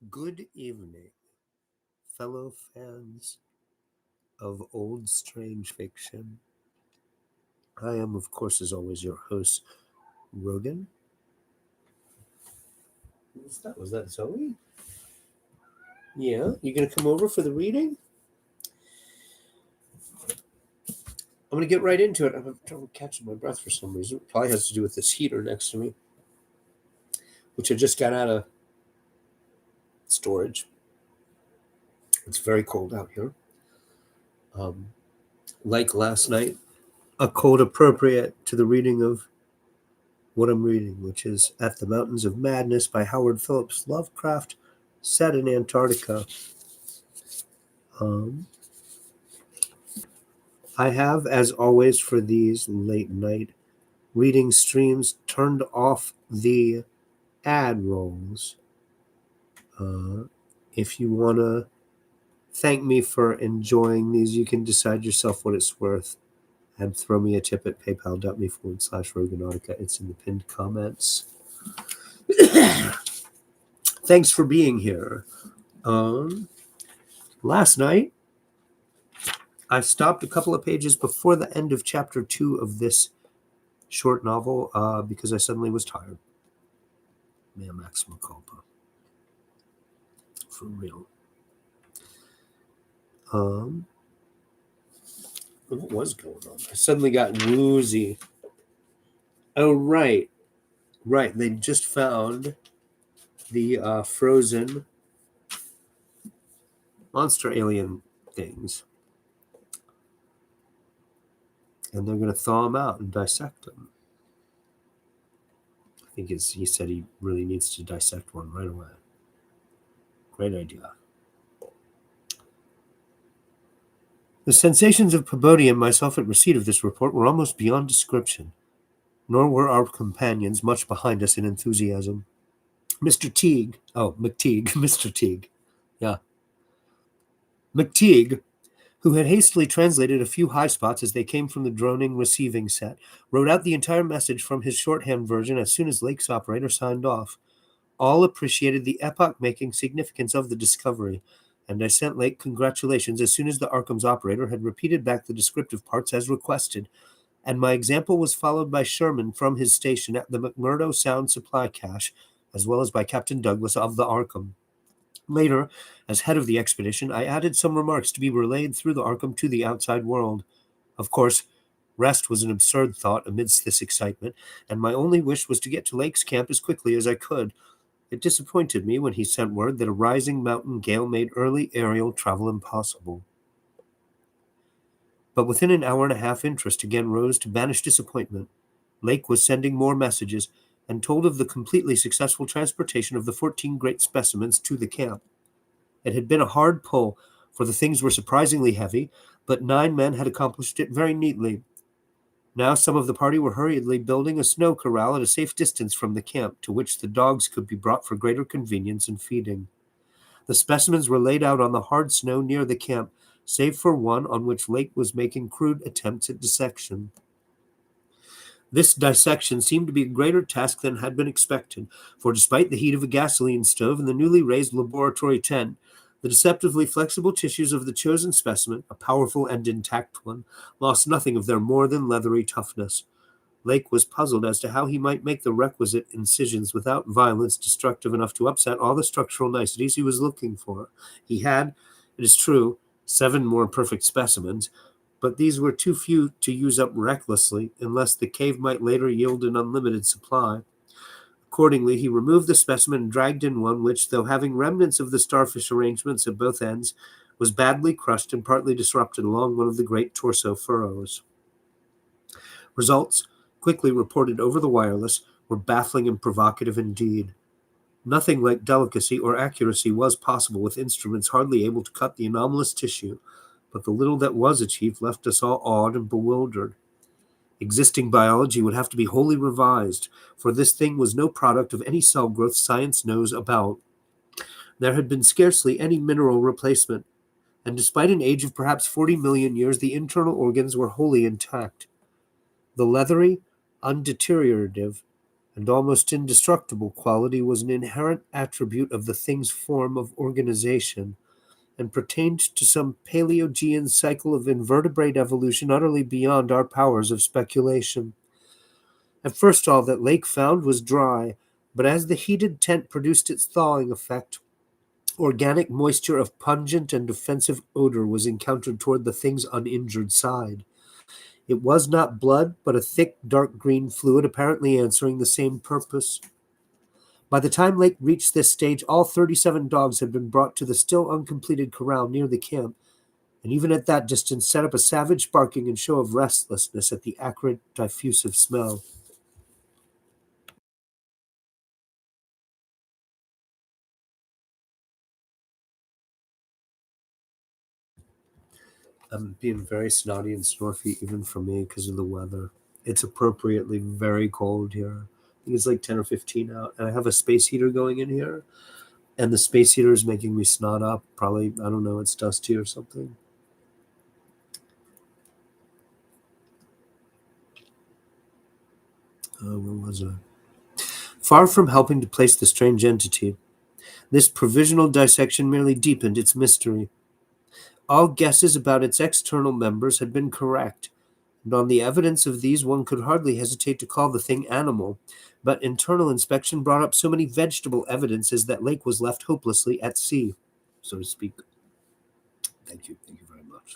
Good evening, fellow fans of old strange fiction. I am, of course, as always, your host, Rogan. What's that? Was that Zoe? Yeah, you gonna come over for the reading? I'm gonna get right into it. I'm having trouble catching my breath for some reason. It probably has to do with this heater next to me, which I just got out of storage. It's very cold out here. Um, like last night, a cold appropriate to the reading of what I'm reading, which is At the Mountains of Madness by Howard Phillips Lovecraft, set in Antarctica. Um, I have, as always, for these late night reading streams, turned off the ad rolls. If you want to thank me for enjoying these, you can decide yourself what it's worth and throw me a tip at paypal.me/Roganautica. It's in the pinned comments. Thanks for being here. Last night, I stopped a couple of pages before the end of chapter 2 of this short novel because I suddenly was tired. Mea maxima culpa. For real. What was going on? I suddenly got woozy. Oh, right. Right. They just found the frozen monster alien things. And they're going to thaw them out and dissect them. I think he said he really needs to dissect one right away. Great idea. The sensations of Pabodie and myself at receipt of this report were almost beyond description, nor were our companions much behind us in enthusiasm. Mr. Teague, Mr. Teague, yeah. McTeague, who had hastily translated a few high spots as they came from the droning receiving set, wrote out the entire message from his shorthand version as soon as Lake's operator signed off. All appreciated the epoch-making significance of the discovery, and I sent Lake congratulations as soon as the Arkham's operator had repeated back the descriptive parts as requested, and my example was followed by Sherman from his station at the McMurdo Sound Supply Cache, as well as by Captain Douglas of the Arkham. Later, as head of the expedition, I added some remarks to be relayed through the Arkham to the outside world. Of course, rest was an absurd thought amidst this excitement, and my only wish was to get to Lake's camp as quickly as I could. It disappointed me when he sent word that a rising mountain gale made early aerial travel impossible. But within an hour and a half, interest again rose to banish disappointment. Lake was sending more messages, and told of the completely successful transportation of the 14 great specimens to the camp. It had been a hard pull, for the things were surprisingly heavy, but 9 men had accomplished it very neatly. Now some of the party were hurriedly building a snow corral at a safe distance from the camp, to which the dogs could be brought for greater convenience in feeding. The specimens were laid out on the hard snow near the camp, save for one on which Lake was making crude attempts at dissection. This dissection seemed to be a greater task than had been expected, for despite the heat of a gasoline stove and the newly raised laboratory tent, the deceptively flexible tissues of the chosen specimen, a powerful and intact one, lost nothing of their more than leathery toughness. Lake was puzzled as to how he might make the requisite incisions without violence destructive enough to upset all the structural niceties he was looking for. He had, it is true, 7 more perfect specimens, but these were too few to use up recklessly, unless the cave might later yield an unlimited supply. Accordingly, he removed the specimen and dragged in one which, though having remnants of the starfish arrangements at both ends, was badly crushed and partly disrupted along one of the great torso furrows. Results, quickly reported over the wireless, were baffling and provocative indeed. Nothing like delicacy or accuracy was possible with instruments hardly able to cut the anomalous tissue, but the little that was achieved left us all awed and bewildered. Existing biology would have to be wholly revised, for this thing was no product of any cell growth science knows about. There had been scarcely any mineral replacement, and despite an age of perhaps 40 million years, the internal organs were wholly intact. The leathery, undeteriorative, and almost indestructible quality was an inherent attribute of the thing's form of organization, and pertained to some Paleogean cycle of invertebrate evolution utterly beyond our powers of speculation. At first, all that Lake found was dry, but as the heated tent produced its thawing effect, organic moisture of pungent and offensive odor was encountered toward the thing's uninjured side. It was not blood, but a thick, dark green fluid apparently answering the same purpose. By the time Lake reached this stage, all 37 dogs had been brought to the still uncompleted corral near the camp, and even at that distance set up a savage barking and show of restlessness at the acrid, diffusive smell. I'm being very snotty and snorfy even for me because of the weather. It's appropriately very cold here. I think it's like 10 or 15 out, and I have a space heater going in here, and the space heater is making me snot up. Probably, I don't know, it's dusty or something. Where was I? Far from helping to place the strange entity, this provisional dissection merely deepened its mystery. All guesses about its external members had been correct, and on the evidence of these one could hardly hesitate to call the thing animal, but internal inspection brought up so many vegetable evidences that Lake was left hopelessly at sea, so to speak. Thank you very much.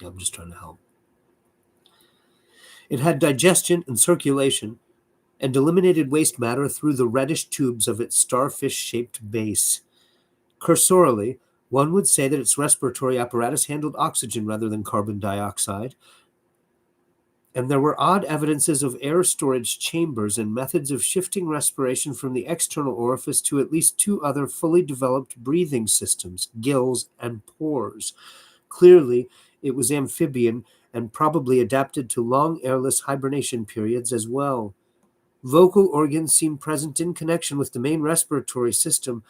I'm just trying to help. It had digestion and circulation, and eliminated waste matter through the reddish tubes of its starfish-shaped base. Cursorily, one would say that its respiratory apparatus handled oxygen rather than carbon dioxide, and there were odd evidences of air storage chambers and methods of shifting respiration from the external orifice to at least two other fully developed breathing systems, gills and pores. Clearly, it was amphibian and probably adapted to long airless hibernation periods as well. Vocal organs seemed present in connection with the main respiratory system,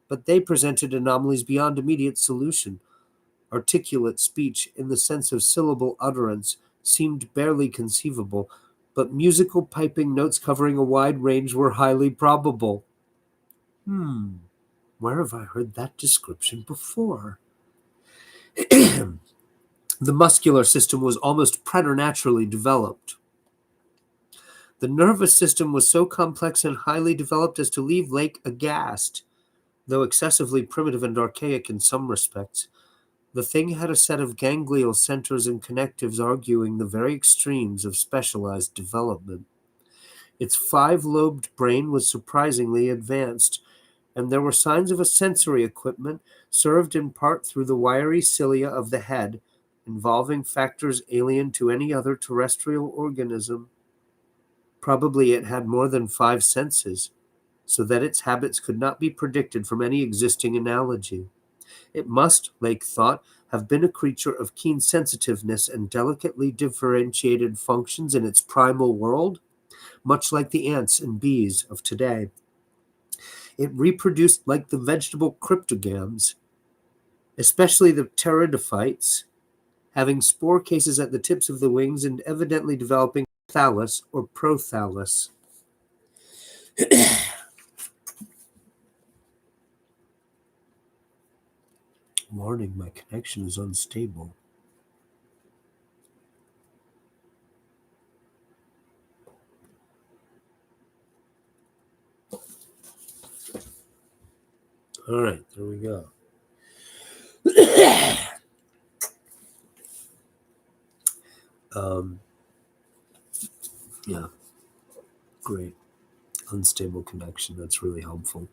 but they presented anomalies beyond immediate solution. Articulate speech, in the sense of syllable utterance, seemed barely conceivable, but musical piping notes covering a wide range were highly probable. Where have I heard that description before? The muscular system was almost preternaturally developed. The nervous system was so complex and highly developed as to leave Lake aghast. Though excessively primitive and archaic in some respects, the thing had a set of ganglial centers and connectives arguing the very extremes of specialized development. Its five-lobed brain was surprisingly advanced, and there were signs of a sensory equipment served in part through the wiry cilia of the head, involving factors alien to any other terrestrial organism. Probably it had more than five senses, so that its habits could not be predicted from any existing analogy. It must, Lake thought, have been a creature of keen sensitiveness and delicately differentiated functions in its primal world, much like the ants and bees of today. It reproduced like the vegetable cryptogams, especially the pteridophytes, having spore cases at the tips of the wings and evidently developing thallus or prothallus. Warning, my connection is unstable. All right, there we go. Yeah, great. Unstable connection, that's really helpful.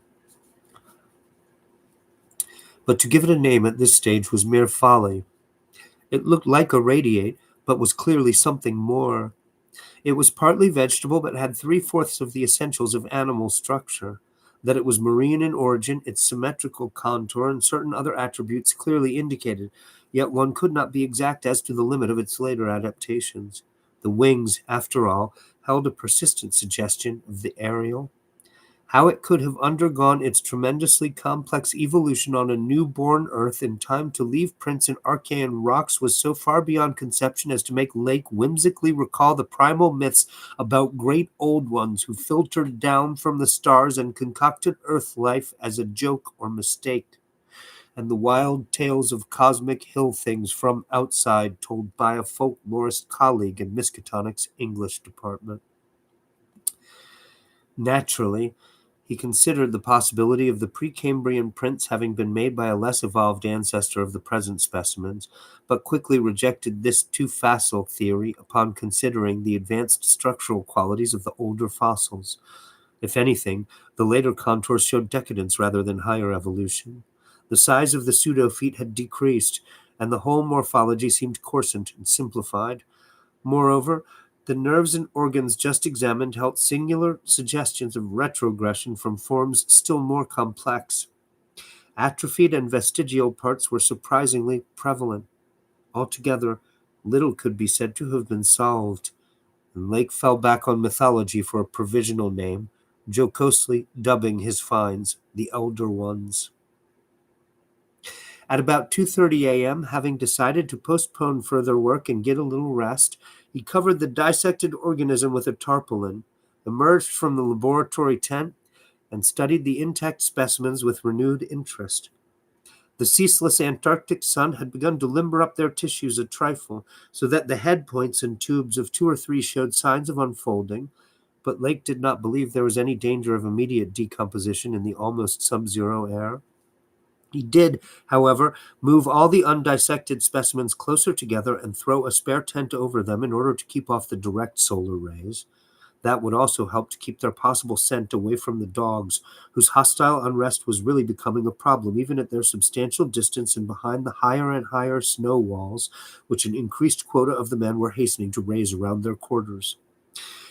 But to give it a name at this stage was mere folly. It looked like a radiate, but was clearly something more. It was partly vegetable, but had three-fourths of the essentials of animal structure. That it was marine in origin, its symmetrical contour, and certain other attributes clearly indicated, yet one could not be exact as to the limit of its later adaptations. The wings, after all, held a persistent suggestion of the aerial. How it could have undergone its tremendously complex evolution on a newborn Earth in time to leave prints in Archean rocks was so far beyond conception as to make Lake whimsically recall the primal myths about great old ones who filtered down from the stars and concocted Earth life as a joke or mistake, and the wild tales of cosmic hill things from outside told by a folklorist colleague in Miskatonic's English department. Naturally, he considered the possibility of the Precambrian prints having been made by a less evolved ancestor of the present specimens, but quickly rejected this too facile theory upon considering the advanced structural qualities of the older fossils. If anything, the later contours showed decadence rather than higher evolution. The size of the pseudo-feet had decreased, and the whole morphology seemed coarsened and simplified. Moreover, the nerves and organs just examined held singular suggestions of retrogression from forms still more complex. Atrophied and vestigial parts were surprisingly prevalent. Altogether, little could be said to have been solved, and Lake fell back on mythology for a provisional name, jocosely dubbing his finds the Elder Ones. At about 2:30 a.m., having decided to postpone further work and get a little rest, he covered the dissected organism with a tarpaulin, emerged from the laboratory tent, and studied the intact specimens with renewed interest. The ceaseless Antarctic sun had begun to limber up their tissues a trifle, so that the head points and tubes of two or three showed signs of unfolding, but Lake did not believe there was any danger of immediate decomposition in the almost sub-zero air. He did, however, move all the undissected specimens closer together and throw a spare tent over them in order to keep off the direct solar rays. That would also help to keep their possible scent away from the dogs, whose hostile unrest was really becoming a problem even at their substantial distance and behind the higher and higher snow walls, which an increased quota of the men were hastening to raise around their quarters.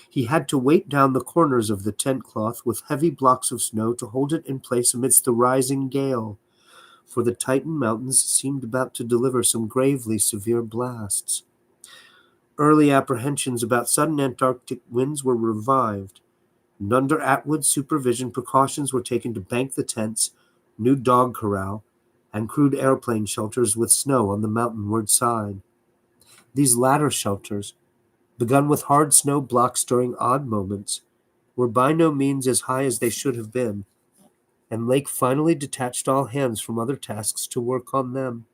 He had to weight down the corners of the tent cloth with heavy blocks of snow to hold it in place amidst the rising gale, for the Titan Mountains seemed about to deliver some gravely severe blasts. Early apprehensions about sudden Antarctic winds were revived, and under Atwood's supervision precautions were taken to bank the tents, new dog corral, and crude airplane shelters with snow on the mountainward side. These latter shelters, begun with hard snow blocks during odd moments, were by no means as high as they should have been, and Lake finally detached all hands from other tasks to work on them.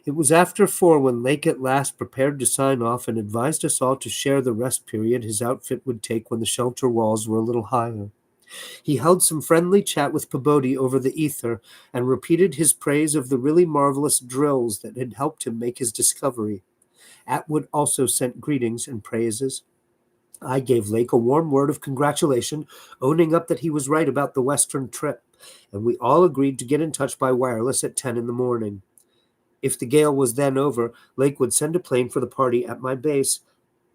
It was after 4 when Lake at last prepared to sign off and advised us all to share the rest period his outfit would take when the shelter walls were a little higher. He held some friendly chat with Pabodie over the ether and repeated his praise of the really marvelous drills that had helped him make his discovery. Atwood also sent greetings and praises. I gave Lake a warm word of congratulation, owning up that he was right about the western trip, and we all agreed to get in touch by wireless at 10 in the morning. If the gale was then over, Lake would send a plane for the party at my base.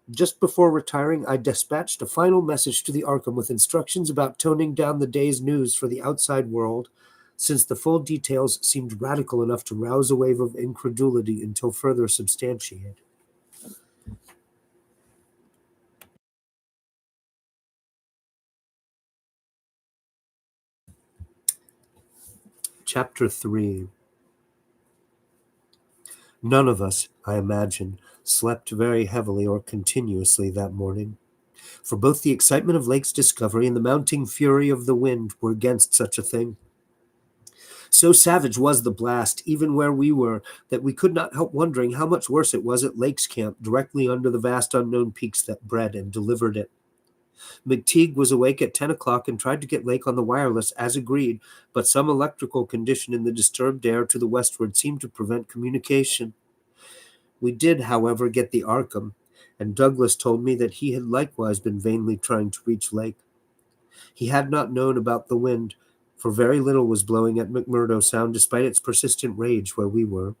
Just before retiring, I dispatched a final message to the Arkham with instructions about toning down the day's news for the outside world, since the full details seemed radical enough to rouse a wave of incredulity until further substantiated. Chapter 3. None of us, I imagine, slept very heavily or continuously that morning, for both the excitement of Lake's discovery and the mounting fury of the wind were against such a thing. So savage was the blast, even where we were, that we could not help wondering how much worse it was at Lake's camp, directly under the vast unknown peaks that bred and delivered it. McTeague was awake at 10 o'clock and tried to get Lake on the wireless as agreed, but some electrical condition in the disturbed air to the westward seemed to prevent communication. We did, however, get the Arkham, and Douglas told me that he had likewise been vainly trying to reach Lake. He had not known about the wind, for very little was blowing at McMurdo Sound despite its persistent rage where we were.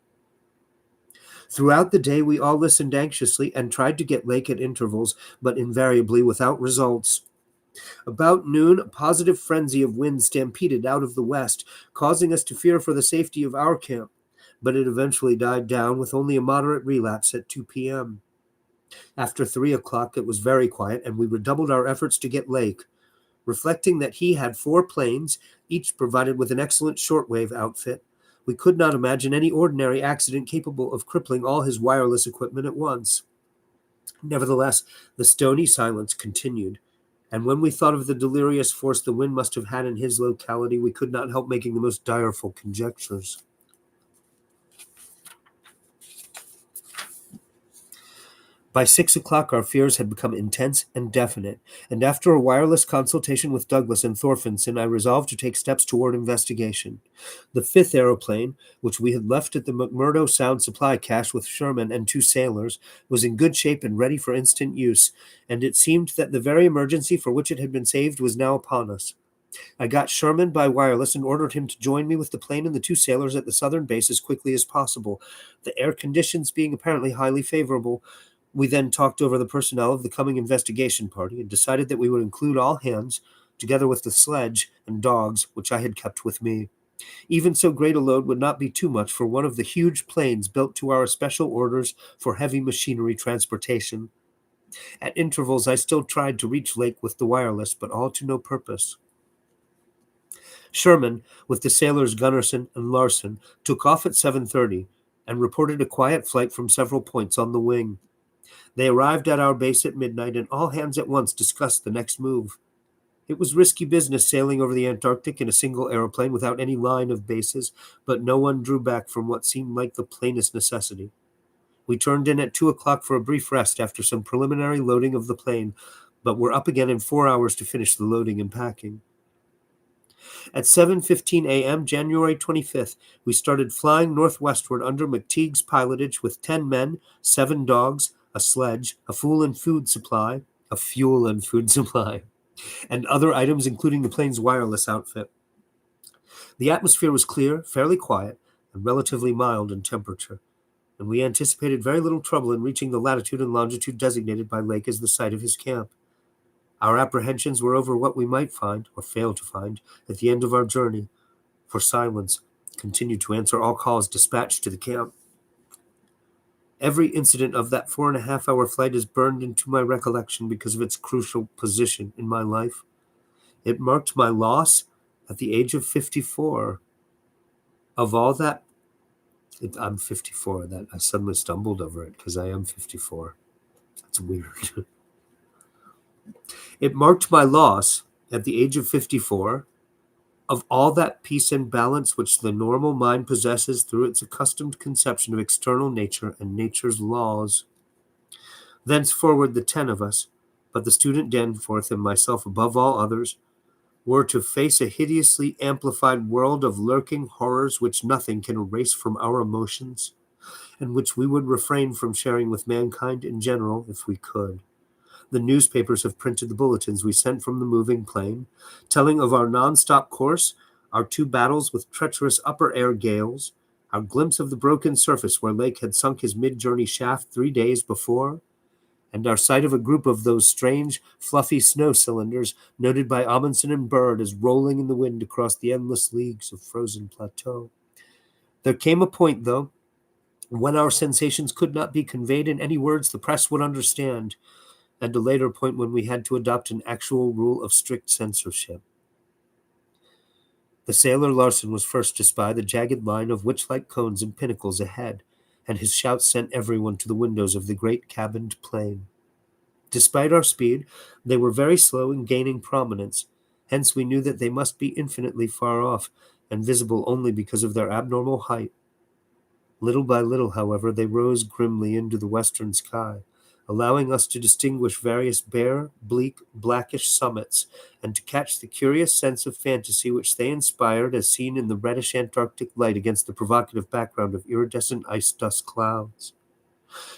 Throughout the day we all listened anxiously and tried to get Lake at intervals, but invariably without results. About noon, a positive frenzy of wind stampeded out of the west, causing us to fear for the safety of our camp, but it eventually died down with only a moderate relapse at 2 p.m. After 3 o'clock it was very quiet, and we redoubled our efforts to get Lake. Reflecting that he had 4 planes, each provided with an excellent shortwave outfit, we could not imagine any ordinary accident capable of crippling all his wireless equipment at once. Nevertheless, the stony silence continued, and when we thought of the delirious force the wind must have had in his locality, we could not help making the most direful conjectures. By 6 o'clock, our fears had become intense and definite, and after a wireless consultation with Douglas and Thorfinson, I resolved to take steps toward investigation. The 5th aeroplane, which we had left at the McMurdo Sound supply cache with Sherman and 2 sailors, was in good shape and ready for instant use, and it seemed that the very emergency for which it had been saved was now upon us. I got Sherman by wireless and ordered him to join me with the plane and the 2 sailors at the southern base as quickly as possible, the air conditions being apparently highly favorable. We then talked over the personnel of the coming investigation party and decided that we would include all hands, together with the sledge and dogs, which I had kept with me. Even so great a load would not be too much for one of the huge planes built to our special orders for heavy machinery transportation. At intervals, I still tried to reach Lake with the wireless, but all to no purpose. Sherman, with the sailors Gunnarsson and Larson, took off at 7:30 and reported a quiet flight from several points on the wing. They arrived at our base at midnight, and all hands at once discussed the next move. It was risky business sailing over the Antarctic in a single aeroplane without any line of bases, but no one drew back from what seemed like the plainest necessity. We turned in at 2 o'clock for a brief rest after some preliminary loading of the plane, but were up again in 4 hours to finish the loading and packing. At 7:15 a.m., January 25th, we started flying northwestward under McTeague's pilotage with 10 men, 7 dogs, a sledge, a fuel and food supply, and other items including the plane's wireless outfit. The atmosphere was clear, fairly quiet, and relatively mild in temperature, and we anticipated very little trouble in reaching the latitude and longitude designated by Lake as the site of his camp. Our apprehensions were over what we might find, or fail to find, at the end of our journey, for silence continued to answer all calls dispatched to the camp. Every incident of that 4.5 hour flight is burned into my recollection because of its crucial position in my life. It marked my loss at the age of 54. Of all that, I'm 54. That I suddenly stumbled over it because I am 54. That's weird. It marked my loss at the age of 54 of all that peace and balance which the normal mind possesses through its accustomed conception of external nature and nature's laws. Thenceforward, the 10 of us, but the student Danforth and myself above all others, were to face a hideously amplified world of lurking horrors which nothing can erase from our emotions, and which we would refrain from sharing with mankind in general if we could. The newspapers have printed the bulletins we sent from the moving plane, telling of our non-stop course, our 2 battles with treacherous upper air gales, our glimpse of the broken surface where Lake had sunk his mid-journey shaft 3 days before, and our sight of a group of those strange, fluffy snow cylinders noted by Amundsen and Bird as rolling in the wind across the endless leagues of frozen plateau. There came a point, though, when our sensations could not be conveyed in any words the press would understand, and a later point when we had to adopt an actual rule of strict censorship. The sailor Larson was first to spy the jagged line of witch-like cones and pinnacles ahead, and his shouts sent everyone to the windows of the great cabined plane. Despite our speed, they were very slow in gaining prominence, hence we knew that they must be infinitely far off, and visible only because of their abnormal height. Little by little, however, they rose grimly into the western sky, allowing us to distinguish various bare, bleak, blackish summits, and to catch the curious sense of fantasy which they inspired as seen in the reddish Antarctic light against the provocative background of iridescent ice-dust clouds.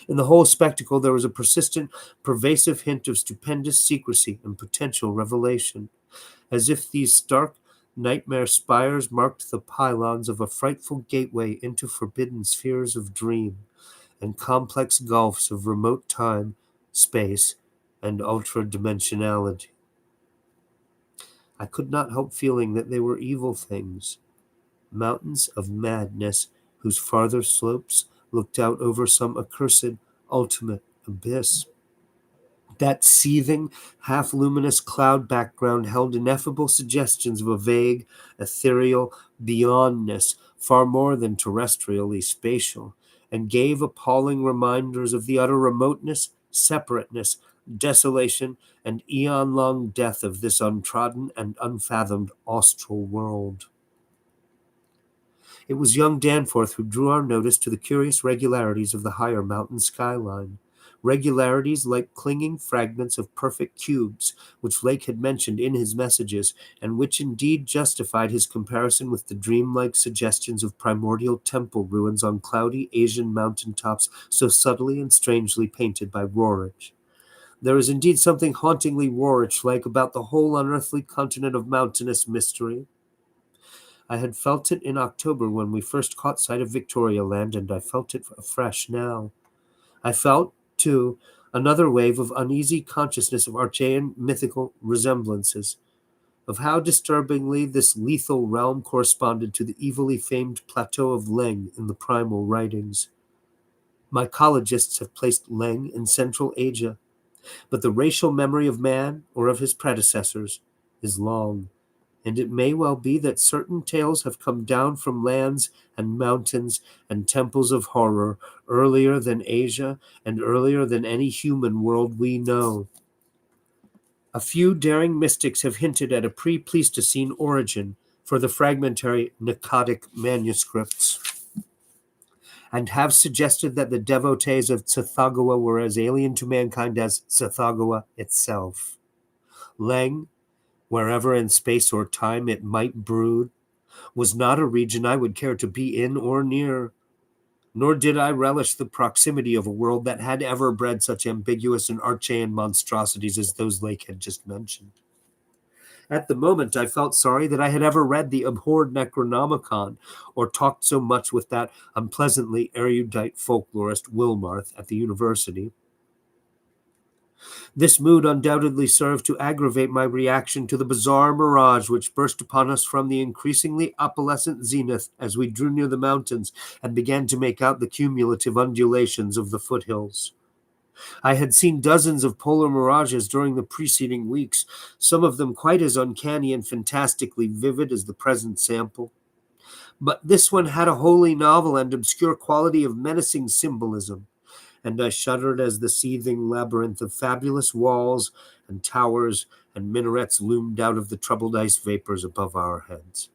In the whole spectacle there was a persistent, pervasive hint of stupendous secrecy and potential revelation, as if these stark, nightmare spires marked the pylons of a frightful gateway into forbidden spheres of dream and complex gulfs of remote time, space, and ultra-dimensionality. I could not help feeling that they were evil things, mountains of madness whose farther slopes looked out over some accursed ultimate abyss. That seething, half-luminous cloud background held ineffable suggestions of a vague, ethereal beyondness far more than terrestrially spatial, and gave appalling reminders of the utter remoteness, separateness, desolation, and eon-long death of this untrodden and unfathomed austral world. It was young Danforth who drew our notice to the curious regularities of the higher mountain skyline. Regularities like clinging fragments of perfect cubes, which Lake had mentioned in his messages, and which indeed justified his comparison with the dreamlike suggestions of primordial temple ruins on cloudy Asian mountain tops so subtly and strangely painted by Roerich. There is indeed something hauntingly Roerich-like about the whole unearthly continent of mountainous mystery. I had felt it in October when we first caught sight of Victoria Land, and I felt it afresh now. I felt, too, another wave of uneasy consciousness of Archean mythical resemblances, of how disturbingly this lethal realm corresponded to the evilly famed plateau of Leng in the primal writings. Mycologists have placed Leng in Central Asia, but the racial memory of man, or of his predecessors, is long, and it may well be that certain tales have come down from lands and mountains and temples of horror earlier than Asia and earlier than any human world we know. A few daring mystics have hinted at a pre-Pleistocene origin for the fragmentary Akkadic manuscripts, and have suggested that the devotees of Tsathoggua were as alien to mankind as Tsathoggua itself. Leng, wherever in space or time it might brood, was not a region I would care to be in or near, nor did I relish the proximity of a world that had ever bred such ambiguous and Archean monstrosities as those Lake had just mentioned. At the moment, I felt sorry that I had ever read the abhorred Necronomicon, or talked so much with that unpleasantly erudite folklorist Wilmarth at the university. This mood undoubtedly served to aggravate my reaction to the bizarre mirage which burst upon us from the increasingly opalescent zenith as we drew near the mountains and began to make out the cumulative undulations of the foothills. I had seen dozens of polar mirages during the preceding weeks, some of them quite as uncanny and fantastically vivid as the present sample. But this one had a wholly novel and obscure quality of menacing symbolism, and I shuddered as the seething labyrinth of fabulous walls and towers and minarets loomed out of the troubled ice vapors above our heads.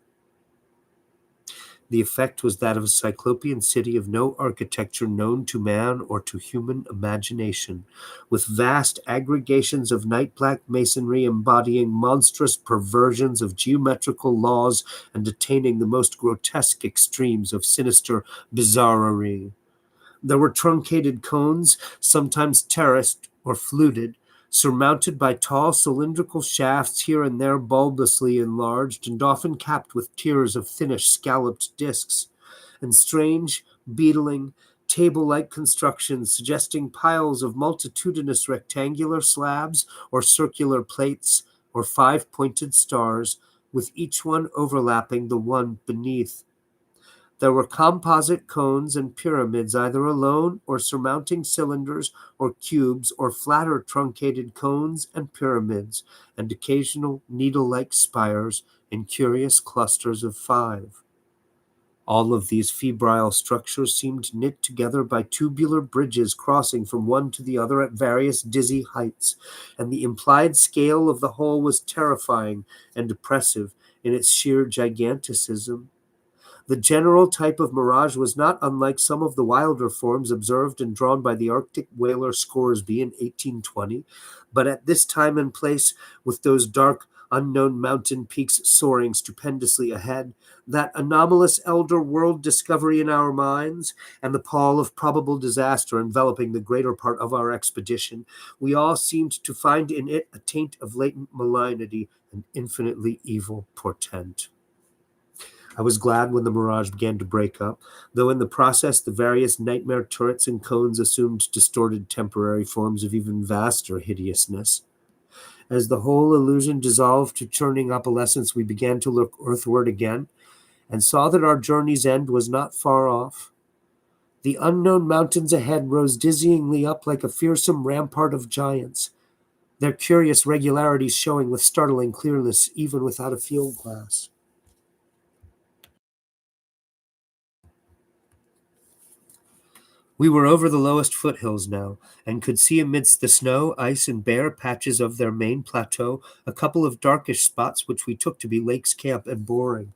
The effect was that of a cyclopean city of no architecture known to man or to human imagination, with vast aggregations of night-black masonry embodying monstrous perversions of geometrical laws and attaining the most grotesque extremes of sinister bizarrerie. There were truncated cones, sometimes terraced or fluted, surmounted by tall cylindrical shafts here and there bulbously enlarged and often capped with tiers of thinnish scalloped discs, and strange, beetling, table-like constructions suggesting piles of multitudinous rectangular slabs or circular plates or five-pointed stars, with each one overlapping the one beneath. There were composite cones and pyramids either alone or surmounting cylinders or cubes or flatter truncated cones and pyramids, and occasional needle-like spires in curious clusters of five. All of these febrile structures seemed knit together by tubular bridges crossing from one to the other at various dizzy heights, and the implied scale of the whole was terrifying and oppressive in its sheer giganticism. The general type of mirage was not unlike some of the wilder forms observed and drawn by the Arctic whaler Scoresby in 1820, but at this time and place, with those dark, unknown mountain peaks soaring stupendously ahead, that anomalous elder world discovery in our minds, and the pall of probable disaster enveloping the greater part of our expedition, we all seemed to find in it a taint of latent malignity and infinitely evil portent. I was glad when the mirage began to break up, though in the process the various nightmare turrets and cones assumed distorted temporary forms of even vaster hideousness. As the whole illusion dissolved to churning opalescence, we began to look earthward again, and saw that our journey's end was not far off. The unknown mountains ahead rose dizzyingly up like a fearsome rampart of giants, their curious regularities showing with startling clearness even without a field glass. We were over the lowest foothills now, and could see amidst the snow, ice, and bare patches of their main plateau a couple of darkish spots which we took to be Lake's camp and boring.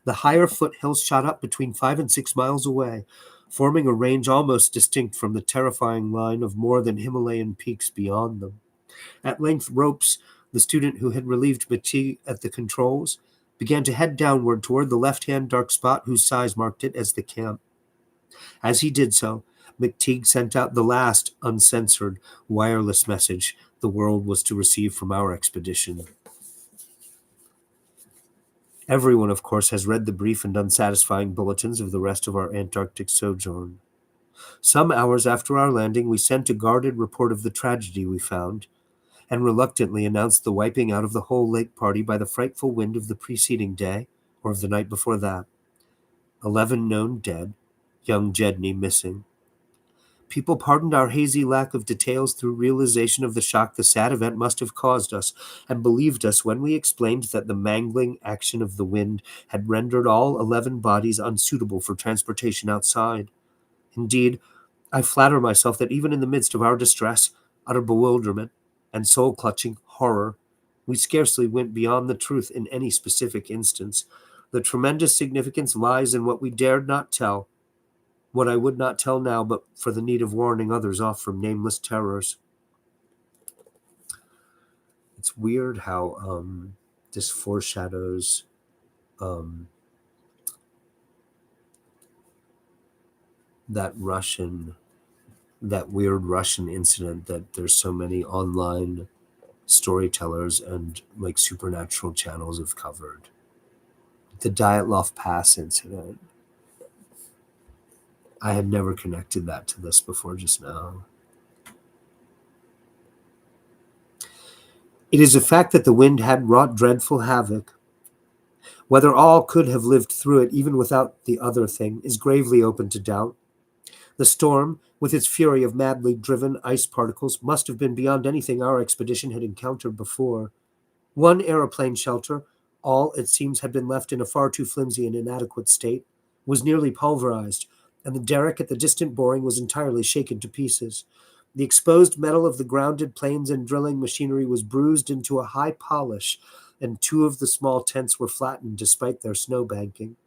The higher foothills shot up between 5 and 6 miles away, forming a range almost distinct from the terrifying line of more than Himalayan peaks beyond them. At length, Ropes, the student who had relieved McTeague at the controls, began to head downward toward the left-hand dark spot whose size marked it as the camp. As he did so, McTeague sent out the last uncensored wireless message the world was to receive from our expedition. Everyone, of course, has read the brief and unsatisfying bulletins of the rest of our Antarctic sojourn. Some hours after our landing, we sent a guarded report of the tragedy we found, and reluctantly announced the wiping out of the whole lake party by the frightful wind of the preceding day, or of the night before that. 11 known dead, young Jedney missing. People pardoned our hazy lack of details through realization of the shock the sad event must have caused us, and believed us when we explained that the mangling action of the wind had rendered all 11 bodies unsuitable for transportation outside. Indeed, I flatter myself that even in the midst of our distress, utter bewilderment, and soul-clutching horror, we scarcely went beyond the truth in any specific instance. The tremendous significance lies in what we dared not tell, what I would not tell now but for the need of warning others off from nameless terrors. It's weird how this foreshadows um, that weird Russian incident that there's so many online storytellers and like supernatural channels have covered. The Dyatlov Pass incident. I had never connected that to this before just now. It is a fact that the wind had wrought dreadful havoc. Whether all could have lived through it even without the other thing is gravely open to doubt. The storm, with its fury of madly driven ice particles, must have been beyond anything our expedition had encountered before. One aeroplane shelter, all it seems had been left in a far too flimsy and inadequate state, was nearly pulverized, and the derrick at the distant boring was entirely shaken to pieces. The exposed metal of the grounded planes and drilling machinery was bruised into a high polish, and 2 of the small tents were flattened despite their snow banking.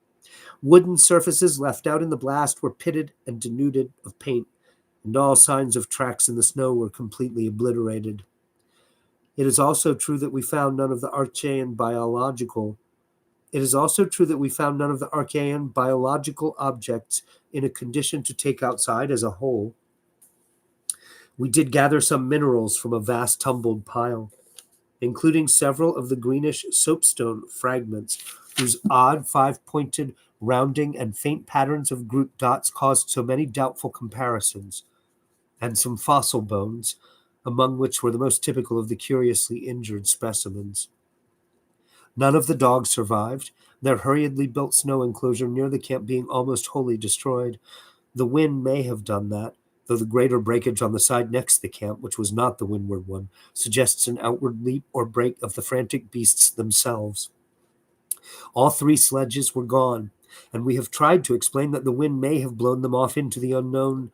Wooden surfaces left out in the blast were pitted and denuded of paint, and all signs of tracks in the snow were completely obliterated. It is also true that we found none of the Archean biological objects in a condition to take outside as a whole. We did gather some minerals from a vast tumbled pile, including several of the greenish soapstone fragments, whose odd 5-pointed rounding and faint patterns of grouped dots caused so many doubtful comparisons, and some fossil bones, among which were the most typical of the curiously injured specimens. None of the dogs survived, their hurriedly built snow enclosure near the camp being almost wholly destroyed. The wind may have done that, though the greater breakage on the side next the camp, which was not the windward one, suggests an outward leap or break of the frantic beasts themselves. All 3 sledges were gone, and we have tried to explain that the wind may have blown them off into the unknown.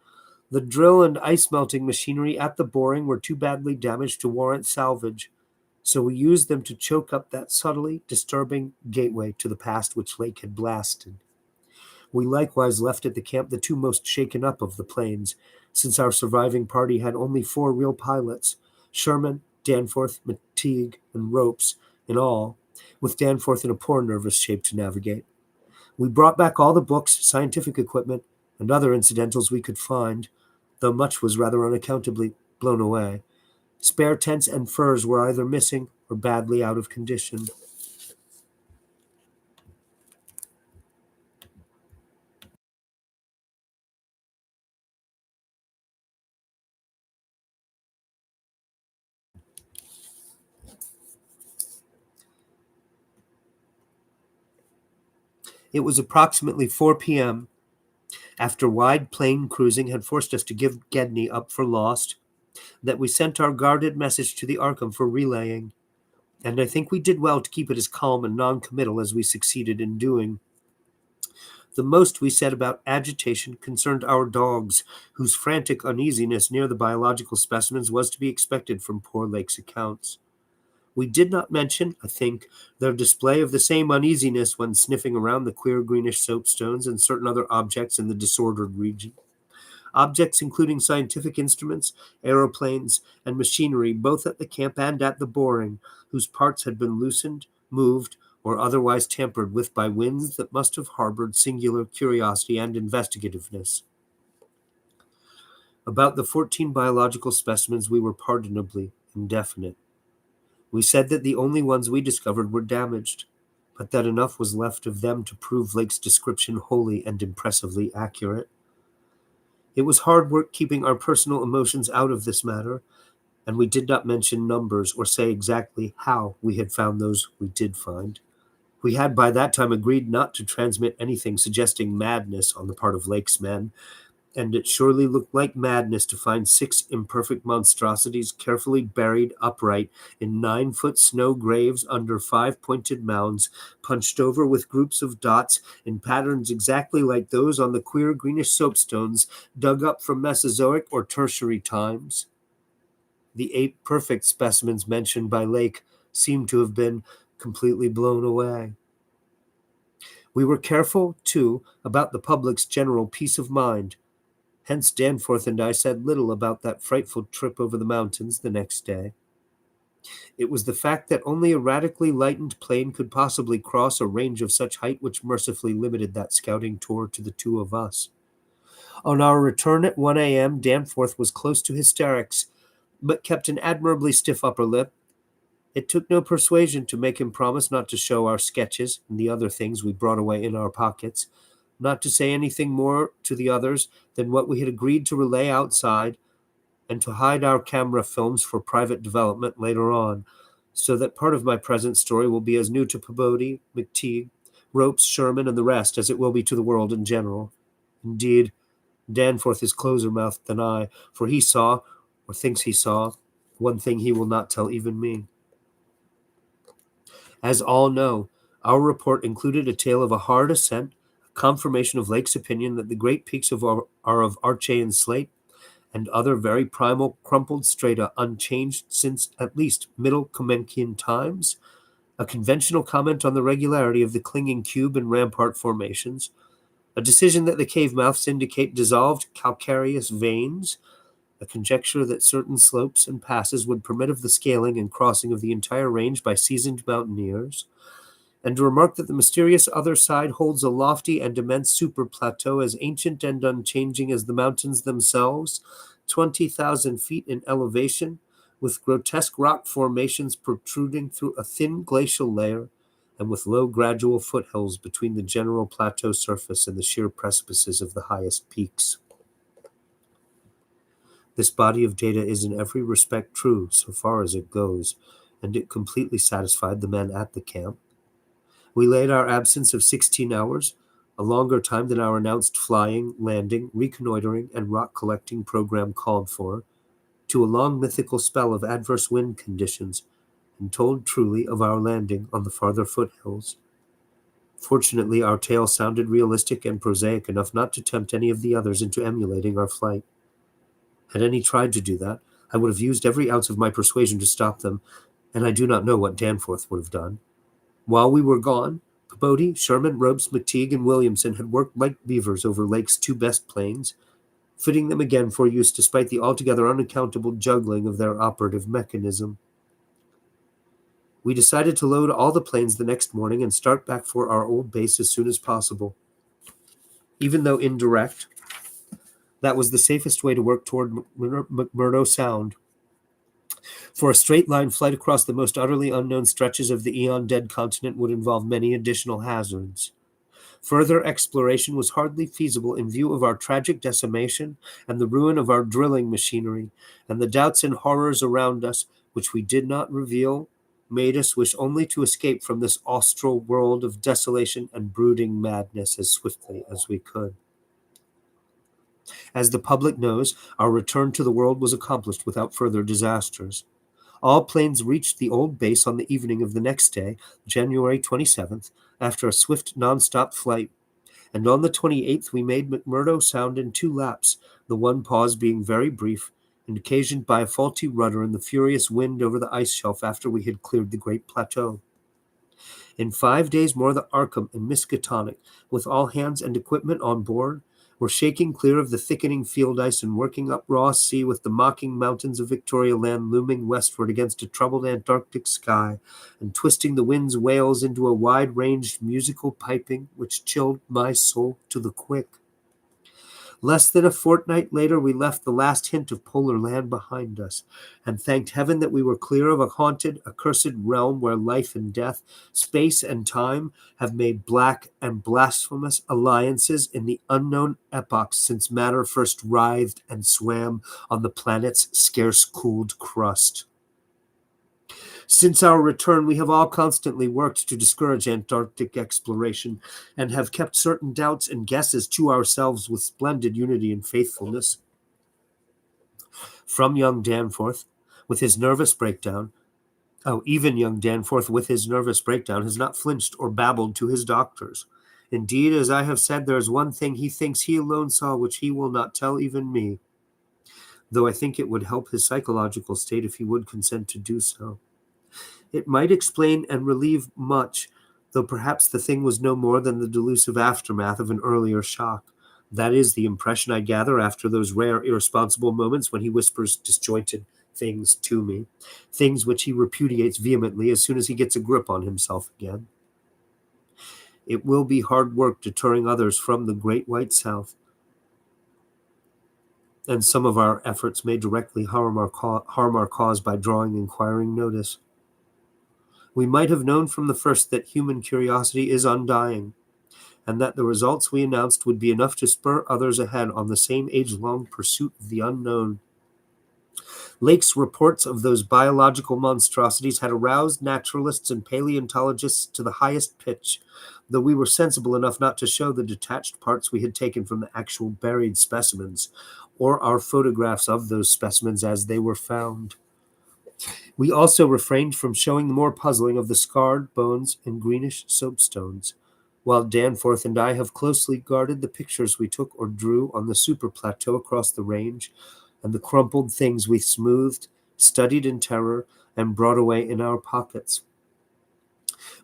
The drill and ice-melting machinery at the boring were too badly damaged to warrant salvage, so we used them to choke up that subtly disturbing gateway to the past which Lake had blasted. We likewise left at the camp the 2 most shaken up of the planes, since our surviving party had only 4 real pilots, Sherman, Danforth, McTeague, and Ropes in all, with Danforth in a poor nervous shape to navigate. We brought back all the books, scientific equipment, and other incidentals we could find, though much was rather unaccountably blown away. Spare tents and furs were either missing or badly out of condition. It was approximately 4 p.m. After wide plain cruising had forced us to give Gedney up for lost, that we sent our guarded message to the Arkham for relaying, and I think we did well to keep it as calm and non-committal as we succeeded in doing. The most we said about agitation concerned our dogs, whose frantic uneasiness near the biological specimens was to be expected from poor Lake's accounts. We did not mention, I think, their display of the same uneasiness when sniffing around the queer greenish soapstones and certain other objects in the disordered region. Objects including scientific instruments, aeroplanes, and machinery both at the camp and at the boring, whose parts had been loosened, moved, or otherwise tampered with by winds that must have harbored singular curiosity and investigativeness. About the 14 biological specimens we were pardonably indefinite. We said that the only ones we discovered were damaged, but that enough was left of them to prove Lake's description wholly and impressively accurate. It was hard work keeping our personal emotions out of this matter, and we did not mention numbers or say exactly how we had found those we did find. We had by that time agreed not to transmit anything suggesting madness on the part of Lake's men, and it surely looked like madness to find 6 imperfect monstrosities carefully buried upright in 9-foot snow graves under 5-pointed mounds, punched over with groups of dots in patterns exactly like those on the queer greenish soapstones dug up from Mesozoic or Tertiary times. The 8 perfect specimens mentioned by Lake seemed to have been completely blown away. We were careful, too, about the public's general peace of mind. Hence Danforth and I said little about that frightful trip over the mountains the next day. It was the fact that only a radically lightened plane could possibly cross a range of such height which mercifully limited that scouting tour to the 2 of us. On our return at 1 a.m., Danforth was close to hysterics, but kept an admirably stiff upper lip. It took no persuasion to make him promise not to show our sketches and the other things we brought away in our pockets, not to say anything more to the others than what we had agreed to relay outside, and to hide our camera films for private development later on, so that part of my present story will be as new to Peabody, McTeague, Ropes, Sherman, and the rest as it will be to the world in general. Indeed, Danforth is closer-mouthed than I, for he saw, or thinks he saw, one thing he will not tell even me. As all know, our report included a tale of a hard ascent, a confirmation of Lake's opinion that the great peaks are of Archean slate, and other very primal crumpled strata unchanged since at least Middle Comencian times, a conventional comment on the regularity of the clinging cube and rampart formations, a decision that the cave mouths indicate dissolved calcareous veins, a conjecture that certain slopes and passes would permit of the scaling and crossing of the entire range by seasoned mountaineers, and a remark that the mysterious other side holds a lofty and immense super-plateau as ancient and unchanging as the mountains themselves, 20,000 feet in elevation, with grotesque rock formations protruding through a thin glacial layer, and with low gradual foothills between the general plateau surface and the sheer precipices of the highest peaks. This body of data is in every respect true, so far as it goes, and it completely satisfied the men at the camp. We laid our absence of 16 hours, a longer time than our announced flying, landing, reconnoitering, and rock-collecting program called for, to a long mythical spell of adverse wind conditions, and told truly of our landing on the farther foothills. Fortunately, our tale sounded realistic and prosaic enough not to tempt any of the others into emulating our flight. Had any tried to do that, I would have used every ounce of my persuasion to stop them, and I do not know what Danforth would have done. While we were gone, Peabody, Sherman, Ropes, McTeague, and Williamson had worked like beavers over Lake's 2 best planes, fitting them again for use despite the altogether unaccountable juggling of their operative mechanism. We decided to load all the planes the next morning and start back for our old base as soon as possible. Even though indirect, that was the safest way to work toward McMurdo Sound. For a straight-line flight across the most utterly unknown stretches of the eon-dead continent would involve many additional hazards. Further exploration was hardly feasible in view of our tragic decimation and the ruin of our drilling machinery, and the doubts and horrors around us, which we did not reveal, made us wish only to escape from this austral world of desolation and brooding madness as swiftly as we could. As the public knows, our return to the world was accomplished without further disasters. All planes reached the old base on the evening of the next day, January 27th, after a swift non-stop flight, and on the 28th we made McMurdo Sound in 2 laps, the one pause being very brief and occasioned by a faulty rudder and the furious wind over the ice shelf after we had cleared the great plateau. In 5 days more the Arkham and Miskatonic, with all hands and equipment on board, were shaking clear of the thickening field ice and working up Ross Sea with the mocking mountains of Victoria Land looming westward against a troubled Antarctic sky, and twisting the wind's wails into a wide-ranged musical piping which chilled my soul to the quick. Less than a fortnight later, we left the last hint of polar land behind us, and thanked heaven that we were clear of a haunted, accursed realm where life and death, space and time, have made black and blasphemous alliances in the unknown epochs since matter first writhed and swam on the planet's scarce-cooled crust. Since our return, we have all constantly worked to discourage Antarctic exploration and have kept certain doubts and guesses to ourselves with splendid unity and faithfulness. From young Danforth, with his nervous breakdown, even young Danforth with his nervous breakdown has not flinched or babbled to his doctors. Indeed, as I have said, there is one thing he thinks he alone saw which he will not tell even me, though I think it would help his psychological state if he would consent to do so. It might explain and relieve much, though perhaps the thing was no more than the delusive aftermath of an earlier shock. That is the impression I gather after those rare irresponsible moments when he whispers disjointed things to me, things which he repudiates vehemently as soon as he gets a grip on himself again. It will be hard work deterring others from the great white South, and some of our efforts may directly harm our cause by drawing inquiring notice. We might have known from the first that human curiosity is undying, and that the results we announced would be enough to spur others ahead on the same age-long pursuit of the unknown. Lake's reports of those biological monstrosities had aroused naturalists and paleontologists to the highest pitch, though we were sensible enough not to show the detached parts we had taken from the actual buried specimens, or our photographs of those specimens as they were found. We also refrained from showing the more puzzling of the scarred bones and greenish soapstones, while Danforth and I have closely guarded the pictures we took or drew on the super plateau across the range, and the crumpled things we smoothed, studied in terror, and brought away in our pockets.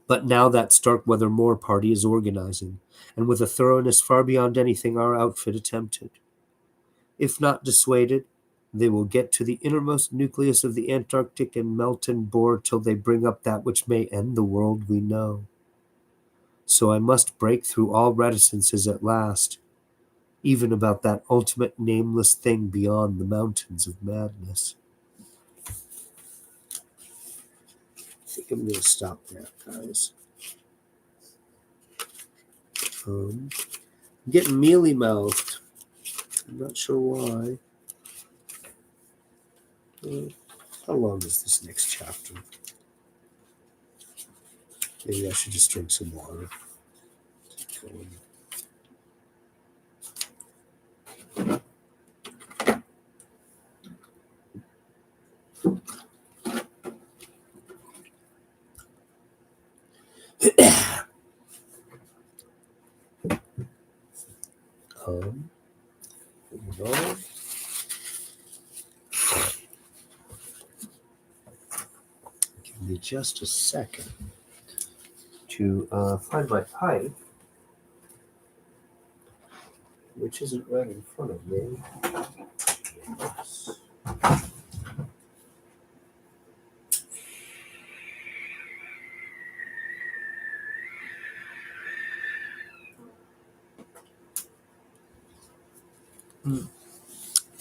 But now that Starkweather Moore party is organizing, and with a thoroughness far beyond anything our outfit attempted. If not dissuaded, they will get to the innermost nucleus of the Antarctic and melt and bore till they bring up that which may end the world we know. So I must break through all reticences at last, even about that ultimate nameless thing beyond the mountains of madness. I think I'm going to stop there, guys. I'm getting mealy-mouthed. I'm not sure why. How long is this next chapter? Maybe I should just drink some water. Keep going. Hold on. Give me just a second to find my pipe, which isn't right in front of me.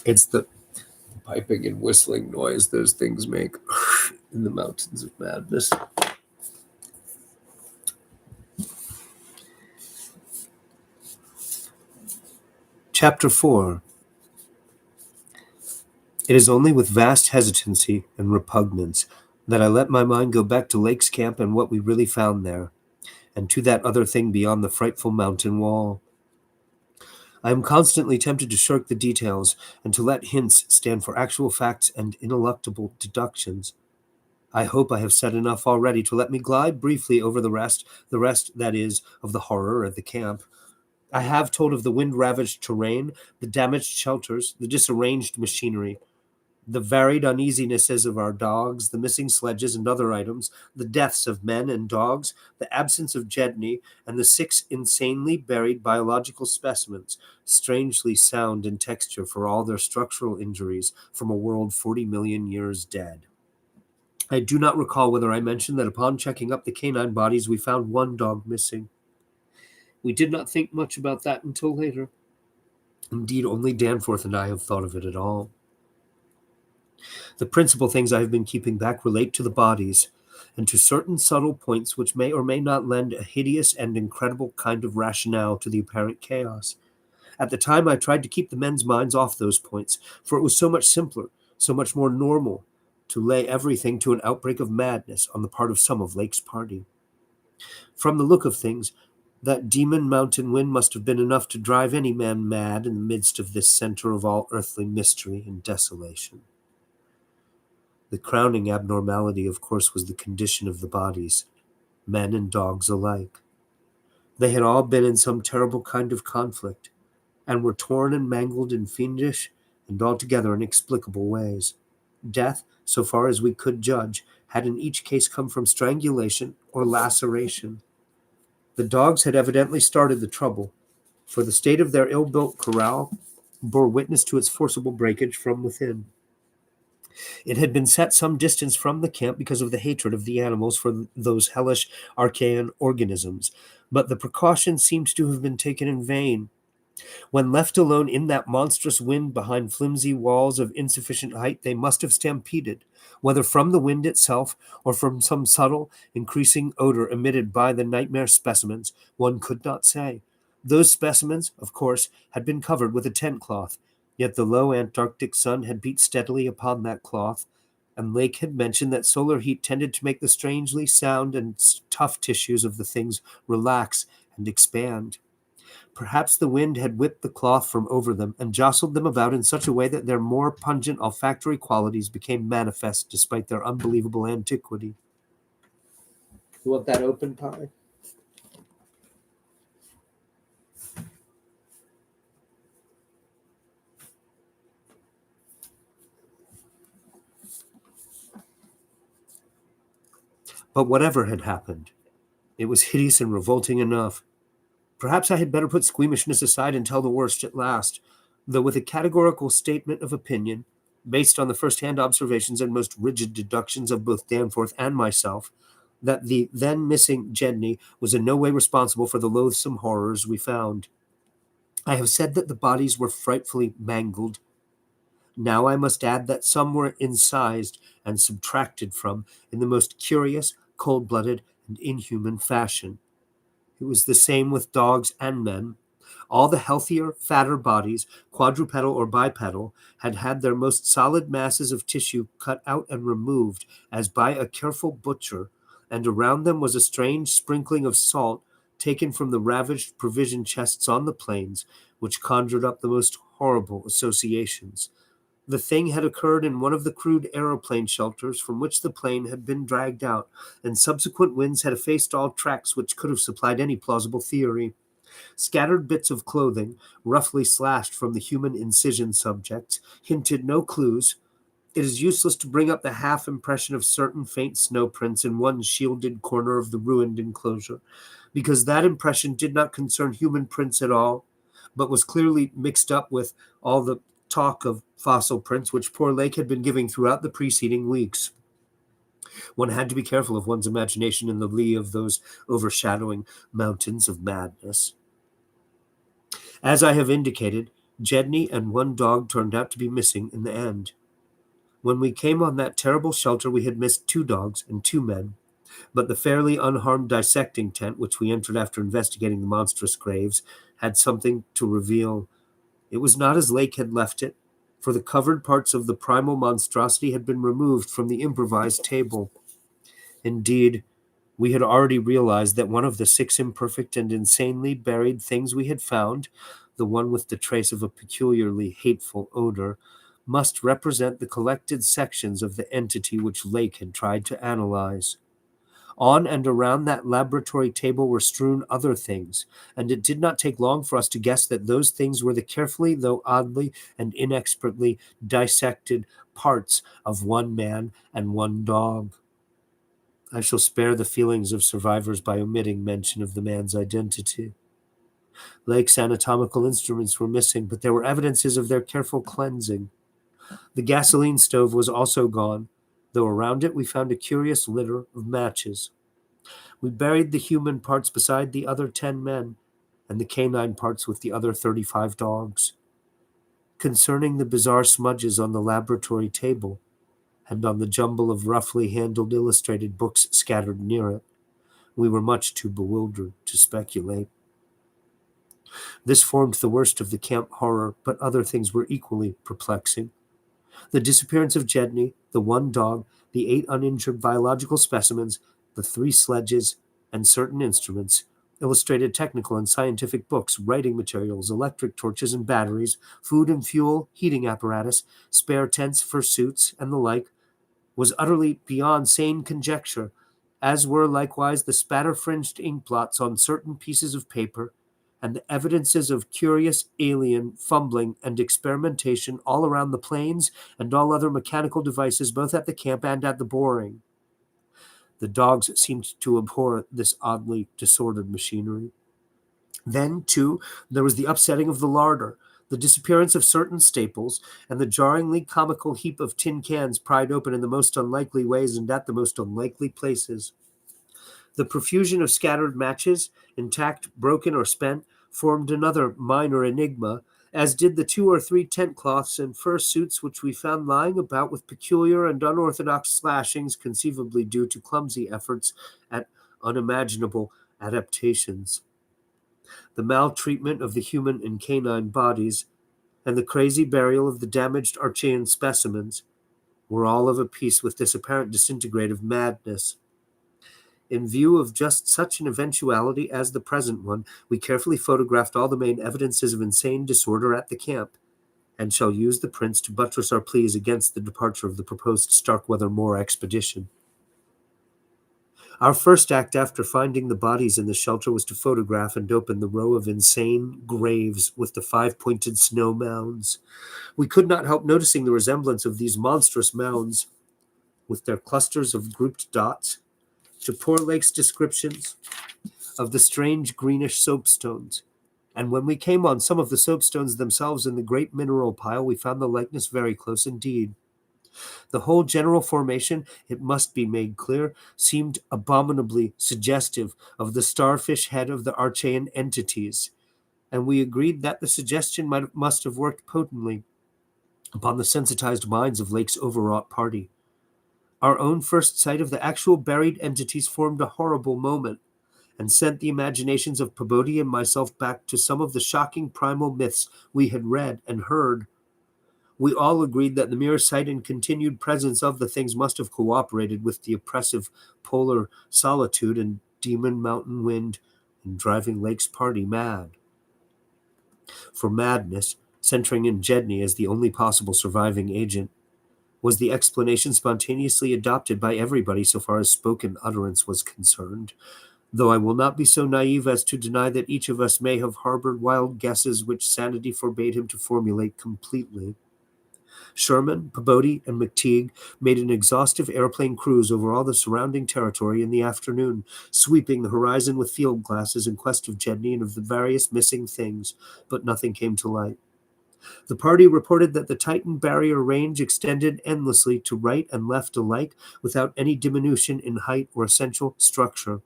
It's the piping and whistling noise those things make in the mountains of madness. Chapter 4. It is only with vast hesitancy and repugnance that I let my mind go back to Lake's camp and what we really found there, and to that other thing beyond the frightful mountain wall. I am constantly tempted to shirk the details and to let hints stand for actual facts and ineluctable deductions. I hope I have said enough already to let me glide briefly over the rest, that is, of the horror at the camp. I have told of the wind-ravaged terrain, the damaged shelters, the disarranged machinery, the varied uneasinesses of our dogs, the missing sledges and other items, the deaths of men and dogs, the absence of Jedney, and the 6 insanely buried biological specimens, strangely sound in texture for all their structural injuries, from a world 40 million years dead. I do not recall whether I mentioned that upon checking up the canine bodies, we found one dog missing. We did not think much about that until later. Indeed, only Danforth and I have thought of it at all. The principal things I have been keeping back relate to the bodies, and to certain subtle points which may or may not lend a hideous and incredible kind of rationale to the apparent chaos. At the time, I tried to keep the men's minds off those points, for it was so much simpler, so much more normal, to lay everything to an outbreak of madness on the part of some of Lake's party. From the look of things, that demon mountain wind must have been enough to drive any man mad in the midst of this center of all earthly mystery and desolation. The crowning abnormality, of course, was the condition of the bodies, men and dogs alike. They had all been in some terrible kind of conflict, and were torn and mangled in fiendish and altogether inexplicable ways. Death, so far as we could judge, had in each case come from strangulation or laceration. The dogs had evidently started the trouble, for the state of their ill-built corral bore witness to its forcible breakage from within. It had been set some distance from the camp because of the hatred of the animals for those hellish archaean organisms, but the precaution seemed to have been taken in vain. When left alone in that monstrous wind behind flimsy walls of insufficient height, they must have stampeded, whether from the wind itself or from some subtle, increasing odor emitted by the nightmare specimens, one could not say. Those specimens, of course, had been covered with a tent cloth, yet the low Antarctic sun had beat steadily upon that cloth, and Lake had mentioned that solar heat tended to make the strangely sound and tough tissues of the things relax and expand. Perhaps the wind had whipped the cloth from over them and jostled them about in such a way that their more pungent olfactory qualities became manifest despite their unbelievable antiquity. You want that open pie? But whatever had happened, it was hideous and revolting enough. Perhaps I had better put squeamishness aside and tell the worst at last, though with a categorical statement of opinion, based on the first-hand observations and most rigid deductions of both Danforth and myself, that the then missing Jedney was in no way responsible for the loathsome horrors we found. I have said that the bodies were frightfully mangled. Now I must add that some were incised and subtracted from in the most curious, cold-blooded, and inhuman fashion. It was the same with dogs and men. All the healthier, fatter bodies, quadrupedal or bipedal, had had their most solid masses of tissue cut out and removed as by a careful butcher, and around them was a strange sprinkling of salt taken from the ravaged provision chests on the plains, which conjured up the most horrible associations. The thing had occurred in one of the crude aeroplane shelters from which the plane had been dragged out, and subsequent winds had effaced all tracks which could have supplied any plausible theory. Scattered bits of clothing, roughly slashed from the human incision subjects, hinted no clues. It is useless to bring up the half impression of certain faint snow prints in one shielded corner of the ruined enclosure, because that impression did not concern human prints at all, but was clearly mixed up with all the talk of fossil prints which poor Lake had been giving throughout the preceding weeks. One had to be careful of one's imagination in the lee of those overshadowing mountains of madness. As I have indicated, Jedney and one dog turned out to be missing in the end. When we came on that terrible shelter, we had missed 2 dogs and 2 men, but the fairly unharmed dissecting tent, which we entered after investigating the monstrous graves, had something to reveal. It was not as Lake had left it, for the covered parts of the primal monstrosity had been removed from the improvised table. Indeed, we had already realized that one of the 6 imperfect and insanely buried things we had found, the one with the trace of a peculiarly hateful odor, must represent the collected sections of the entity which Lake had tried to analyze. On and around that laboratory table were strewn other things, and it did not take long for us to guess that those things were the carefully, though oddly and inexpertly dissected parts of one man and one dog. I shall spare the feelings of survivors by omitting mention of the man's identity. Lake's anatomical instruments were missing, but there were evidences of their careful cleansing. The gasoline stove was also gone, though around it we found a curious litter of matches. We buried the human parts beside the other 10 men, and the canine parts with the other 35 dogs. Concerning the bizarre smudges on the laboratory table, and on the jumble of roughly handled illustrated books scattered near it, we were much too bewildered to speculate. This formed the worst of the camp horror, but other things were equally perplexing. The disappearance of Jedney, the one dog, the 8 uninjured biological specimens, the 3 sledges, and certain instruments, illustrated technical and scientific books, writing materials, electric torches and batteries, food and fuel, heating apparatus, spare tents, fursuits, and the like, was utterly beyond sane conjecture, as were likewise the spatter-fringed ink blots on certain pieces of paper, and the evidences of curious alien fumbling and experimentation all around the planes and all other mechanical devices both at the camp and at the boring. The dogs seemed to abhor this oddly disordered machinery. Then, too, there was the upsetting of the larder, the disappearance of certain staples, and the jarringly comical heap of tin cans pried open in the most unlikely ways and at the most unlikely places. The profusion of scattered matches, intact, broken, or spent, formed another minor enigma, as did the 2 or 3 tent cloths and fur suits which we found lying about with peculiar and unorthodox slashings, conceivably due to clumsy efforts at unimaginable adaptations. The maltreatment of the human and canine bodies, and the crazy burial of the damaged Archean specimens, were all of a piece with this apparent disintegrative madness. In view of just such an eventuality as the present one, we carefully photographed all the main evidences of insane disorder at the camp, and shall use the prints to buttress our pleas against the departure of the proposed Starkweather Moor expedition. Our first act after finding the bodies in the shelter was to photograph and open the row of insane graves with the 5-pointed snow mounds. We could not help noticing the resemblance of these monstrous mounds, with their clusters of grouped dots, to poor Lake's descriptions of the strange greenish soapstones. And when we came on some of the soapstones themselves in the great mineral pile, we found the likeness very close indeed. The whole general formation, it must be made clear, seemed abominably suggestive of the starfish head of the Archean entities, and we agreed that the suggestion must have worked potently upon the sensitized minds of Lake's overwrought party. Our own first sight of the actual buried entities formed a horrible moment, and sent the imaginations of Pabodie and myself back to some of the shocking primal myths we had read and heard. We all agreed that the mere sight and continued presence of the things must have cooperated with the oppressive polar solitude and demon mountain wind in driving Lake's party mad. For madness, centering in Jedney as the only possible surviving agent, was the explanation spontaneously adopted by everybody so far as spoken utterance was concerned, though I will not be so naive as to deny that each of us may have harbored wild guesses which sanity forbade him to formulate completely. Sherman, Pabodie, and McTeague made an exhaustive airplane cruise over all the surrounding territory in the afternoon, sweeping the horizon with field glasses in quest of Jedney and of the various missing things, but nothing came to light. The party reported that the Titan barrier range extended endlessly to right and left alike, without any diminution in height or essential structure.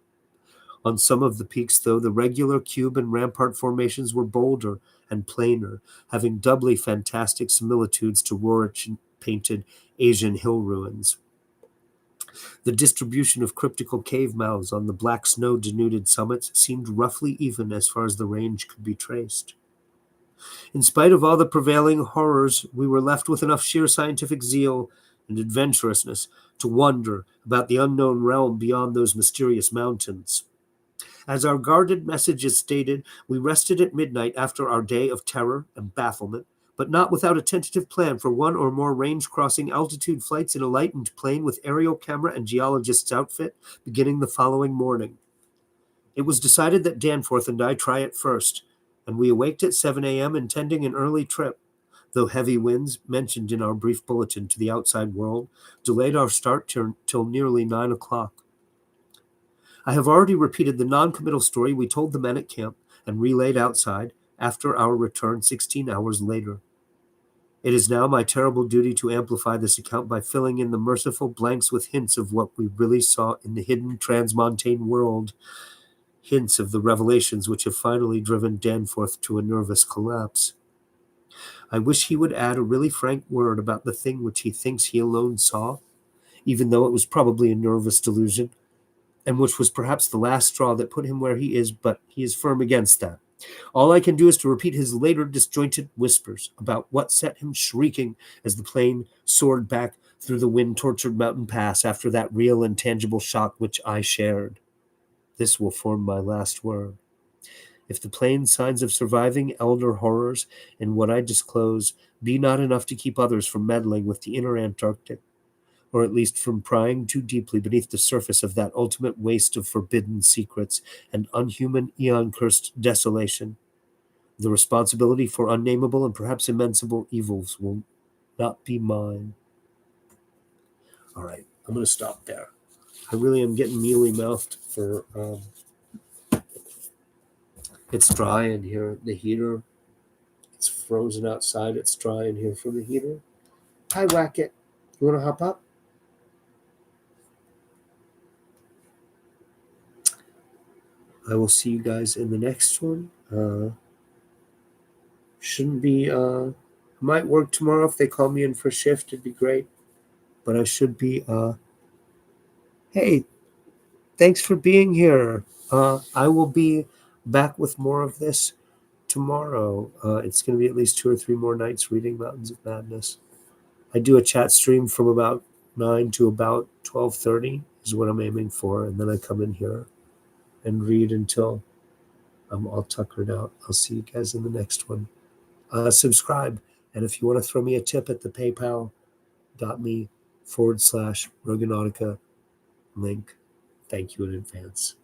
On some of the peaks, though, the regular cube and rampart formations were bolder and plainer, having doubly fantastic similitudes to Rorich-painted Asian hill ruins. The distribution of cryptical cave mouths on the black snow-denuded summits seemed roughly even as far as the range could be traced. In spite of all the prevailing horrors, we were left with enough sheer scientific zeal and adventurousness to wonder about the unknown realm beyond those mysterious mountains. As our guarded messages stated, we rested at midnight after our day of terror and bafflement, but not without a tentative plan for one or more range-crossing altitude flights in a lightened plane with aerial camera and geologist's outfit beginning the following morning. It was decided that Danforth and I try it first, and we awaked at 7 a.m. intending an early trip, though heavy winds, mentioned in our brief bulletin to the outside world, delayed our start till nearly 9 o'clock. I have already repeated the non-committal story we told the men at camp and relayed outside after our return 16 hours later. It is now my terrible duty to amplify this account by filling in the merciful blanks with hints of what we really saw in the hidden transmontane world, hints of the revelations which have finally driven Danforth to a nervous collapse. I wish he would add a really frank word about the thing which he thinks he alone saw, even though it was probably a nervous delusion, and which was perhaps the last straw that put him where he is, but he is firm against that. All I can do is to repeat his later disjointed whispers about what set him shrieking as the plane soared back through the wind-tortured mountain pass after that real and tangible shock which I shared. This will form my last word. If the plain signs of surviving elder horrors in what I disclose be not enough to keep others from meddling with the inner Antarctic, or at least from prying too deeply beneath the surface of that ultimate waste of forbidden secrets and unhuman eon-cursed desolation, the responsibility for unnameable and perhaps immensible evils will not be mine. All right, I'm going to stop there. I really am getting mealy-mouthed for... It's dry in here. The heater, it's frozen outside. It's dry in here for the heater. Hi, Wacket. You want to hop up? I will see you guys in the next one. Shouldn't be... I might work tomorrow if they call me in for a shift. It'd be great. But I should be... Hey, thanks for being here. I will be back with more of this tomorrow. It's going to be at least 2 or 3 more nights reading Mountains of Madness. I do a chat stream from about 9 to about 12:30 is what I'm aiming for, and then I come in here and read until I'm all tuckered out. I'll see you guys in the next one. Subscribe, and if you want to throw me a tip at the paypal.me/Roganautica link, thank you in advance.